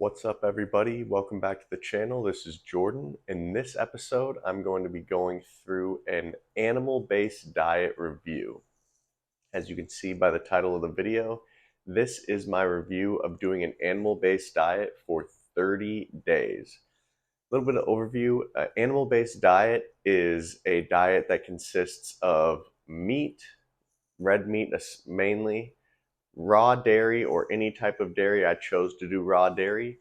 What's up, everybody? Welcome back to the channel. This is Jordan. In this episode, I'm going to be going through an animal-based diet review. As you can see by the title of the video, this is my review of doing an animal-based diet for 30 days. A little bit of overview. Animal-based diet is a diet that consists of meat, red meat mainly, raw dairy or any type of dairy. I chose to do raw dairy,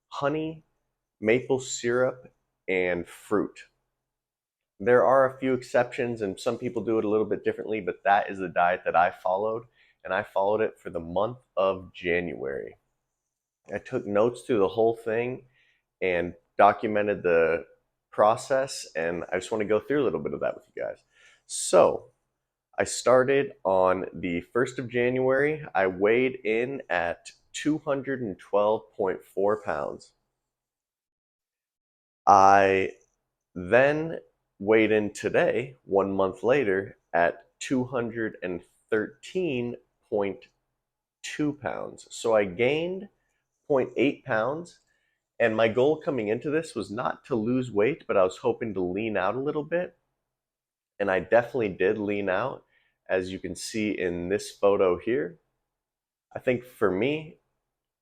honey, maple syrup, and fruit. There are a few exceptions, and some people do it a little bit differently, but that is the diet that I followed, and I followed it for the month of January. I took notes through the whole thing and documented the process, and I just want to go through a little bit of that with you guys. So, I started on the 1st of January. I weighed in at 212.4 pounds. I then weighed in today, 1 month later, at 213.2 pounds. So I gained 0.8 pounds. And my goal coming into this was not to lose weight, but I was hoping to lean out a little bit. And I definitely did lean out, as you can see in this photo here. I think for me,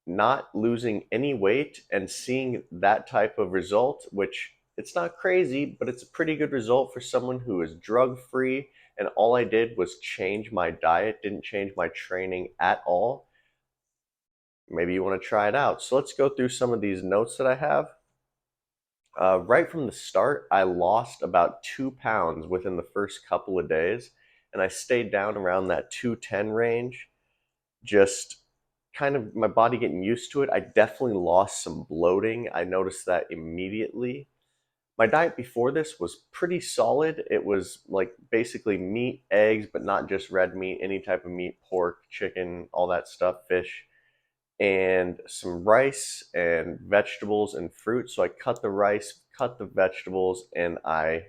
not losing any weight and seeing that type of result, which it's not crazy, but it's a pretty good result for someone who is drug free. And all I did was change my diet, didn't change my training at all. Maybe you want to try it out. So let's go through some of these notes that I have. Right from the start, I lost about 2 pounds within the first couple of days, and I stayed down around that 210 range. Just kind of my body getting used to it. I definitely lost some bloating. I noticed that immediately. My diet before this was pretty solid. It was like basically meat, eggs, but not just red meat, any type of meat, pork, chicken, all that stuff, fish, and some rice and vegetables and fruit. So I cut the rice, cut the vegetables, and I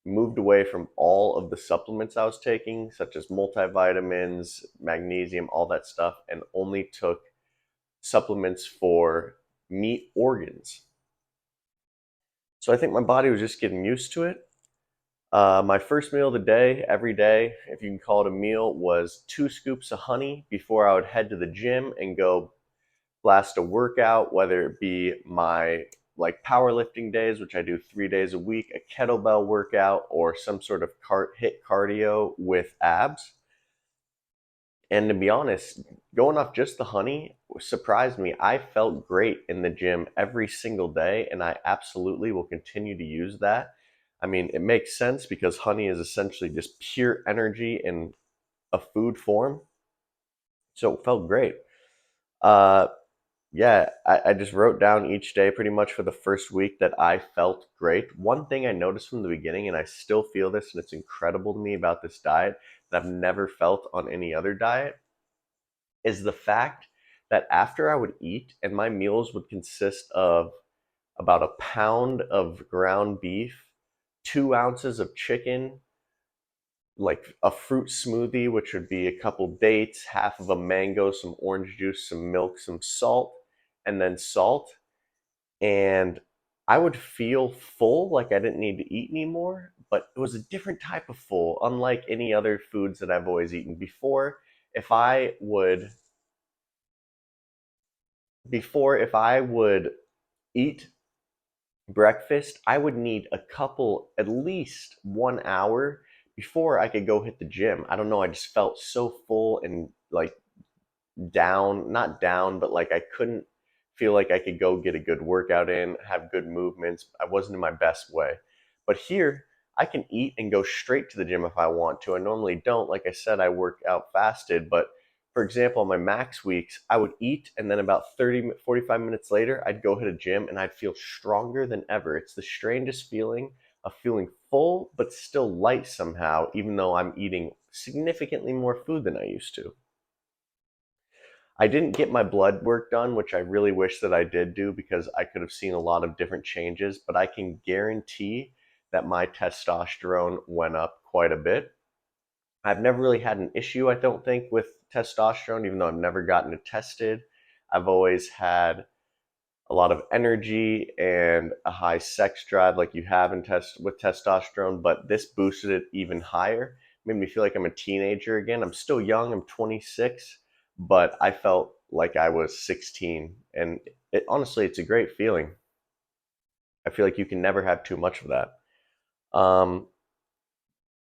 moved away from all of the supplements I was taking, such as multivitamins, magnesium, all that stuff, and only took supplements for meat organs. So I think my body was just getting used to it. My first meal of the day, every day, if you can call it a meal, was 2 scoops of honey before I would head to the gym and go blast a workout, whether it be my like powerlifting days, which I do 3 days a week, a kettlebell workout, or some sort of HIIT cardio with abs. And to be honest, going off just the honey surprised me. I felt great in the gym every single day, and I absolutely will continue to use that. I mean, it makes sense because honey is essentially just pure energy in a food form. So it felt great. Uh, yeah, I just wrote down each day pretty much for the first week that I felt great. One thing I noticed from the beginning, and I still feel this, and it's incredible to me about this diet that I've never felt on any other diet, is the fact that after I would eat, and my meals would consist of about a pound of ground beef, 2 ounces of chicken, like a fruit smoothie, which would be a couple dates, half of a mango, some orange juice, some milk, some salt, and then salt. And I would feel full, like I didn't need to eat anymore, but it was a different type of full, unlike any other foods that I've always eaten before. If I would if I would eat breakfast, I would need a couple, at least 1 hour before I could go hit the gym. I don't know, I just felt so full and like down, not down, but like I couldn't feel like I could go get a good workout in, have good movements. I wasn't in my best way. But here, I can eat and go straight to the gym if I want to. I normally don't. Like I said, I work out fasted, but for example, on my max weeks, I would eat and then about 30, 45 minutes later, I'd go hit a gym and I'd feel stronger than ever. It's the strangest feeling of feeling full, but still light somehow, even though I'm eating significantly more food than I used to. I didn't get my blood work done, which I really wish that I did do because I could have seen a lot of different changes, but I can guarantee that my testosterone went up quite a bit. I've never really had an issue, I don't think, with testosterone, even though I've never gotten it tested. I've always had a lot of energy and a high sex drive like you have with testosterone, but this boosted it even higher. Made me feel like I'm a teenager again. I'm still young, I'm 26, but I felt like I was 16. And honestly, it's a great feeling. I feel like you can never have too much of that. Um,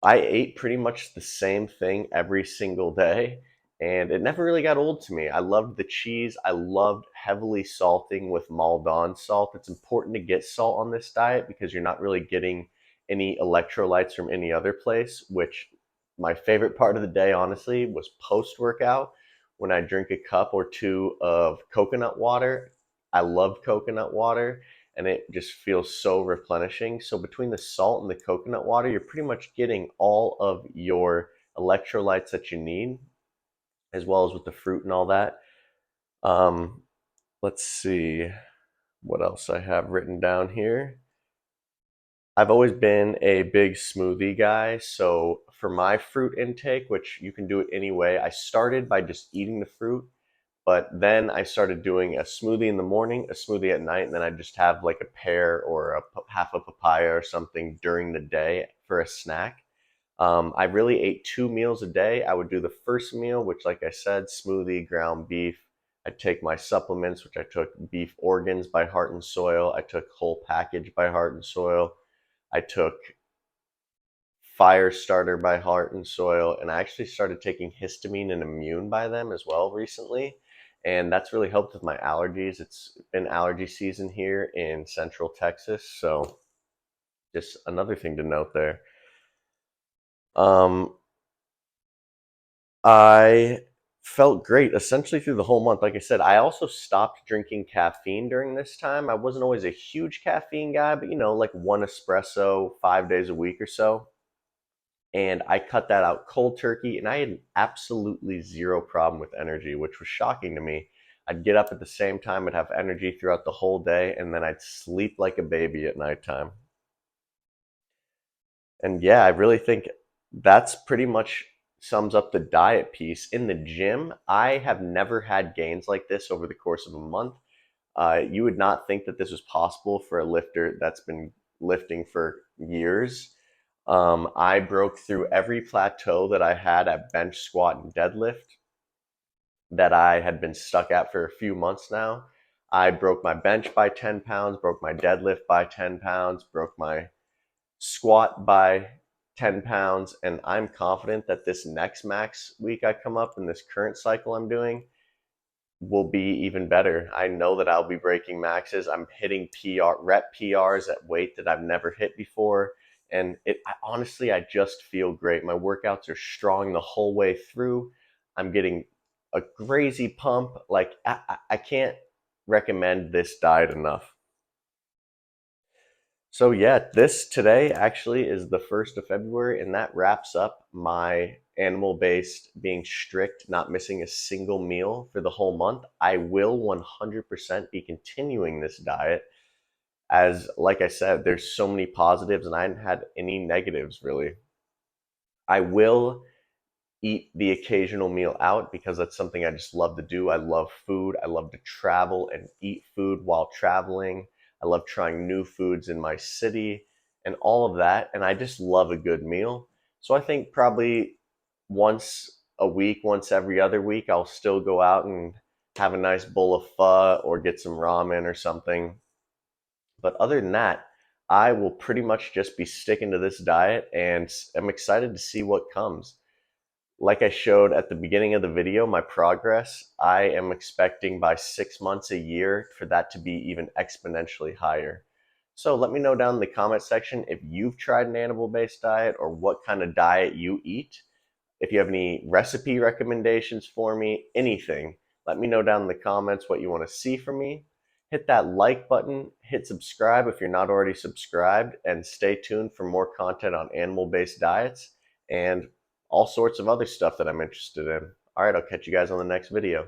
I ate pretty much the same thing every single day, and it never really got old to me. I loved the cheese. I loved heavily salting with Maldon salt. It's important to get salt on this diet because you're not really getting any electrolytes from any other place, which my favorite part of the day, honestly, was post workout when I drink a cup or two of coconut water. I love coconut water and it just feels so replenishing. So between the salt and the coconut water, you're pretty much getting all of your electrolytes that you need, as well as with the fruit and all that. Um, let's see what else I have written down here. I've always been a big smoothie guy, so for my fruit intake, which you can do it any way, I started by just eating the fruit. But then I started doing a smoothie in the morning, a smoothie at night, and then I just have like a pear or half a papaya or something during the day for a snack. I really ate 2 meals a day. I would do the first meal, which, like I said, smoothie, ground beef. I'd take my supplements, which I took Beef Organs by Heart and Soil. I took Whole Package by Heart and Soil. I took Fire Starter by Heart and Soil, and I actually started taking histamine and immune by them as well recently. And that's really helped with my allergies. It's been allergy season here in Central Texas, so just another thing to note there. Um, I felt great essentially through the whole month. Like I said, I also stopped drinking caffeine during this time. I wasn't always a huge caffeine guy, but like one espresso 5 days a week or so. And I cut that out cold turkey, and I had absolutely zero problem with energy, which was shocking to me. I'd get up at the same time, I'd have energy throughout the whole day, and then I'd sleep like a baby at nighttime. And yeah, I really think that's pretty much sums up the diet piece. In the gym, I have never had gains like this over the course of a month. You would not think that this was possible for a lifter that's been lifting for years. I broke through every plateau that I had at bench, squat, and deadlift that I had been stuck at for a few months now. I broke my bench by 10 pounds, broke my deadlift by 10 pounds, broke my squat by 10 pounds, and I'm confident that this next max week I come up in this current cycle I'm doing will be even better. I know that I'll be breaking maxes. I'm hitting rep PRs at weight that I've never hit before. And honestly, I just feel great. My workouts are strong the whole way through. I'm getting a crazy pump. Like, I can't recommend this diet enough. So yeah, this today actually is the 1st of February, and that wraps up my animal-based being strict, not missing a single meal for the whole month. I will 100% be continuing this diet as, like I said, there's so many positives and I haven't had any negatives really. I will eat the occasional meal out because that's something I just love to do. I love food. I love to travel and eat food while traveling. I love trying new foods in my city and all of that. And I just love a good meal. So I think probably once a week, once every other week, I'll still go out and have a nice bowl of pho or get some ramen or something. But other than that, I will pretty much just be sticking to this diet and I'm excited to see what comes. Like I showed at the beginning of the video, my progress, I am expecting by 6 months, a year, for that to be even exponentially higher. So let me know down in the comment section if you've tried an animal-based diet or what kind of diet you eat. If you have any recipe recommendations for me, anything, let me know down in the comments what you want to see from me. Hit that like button, hit subscribe if you're not already subscribed, and stay tuned for more content on animal-based diets and all sorts of other stuff that I'm interested in. All right, I'll catch you guys on the next video.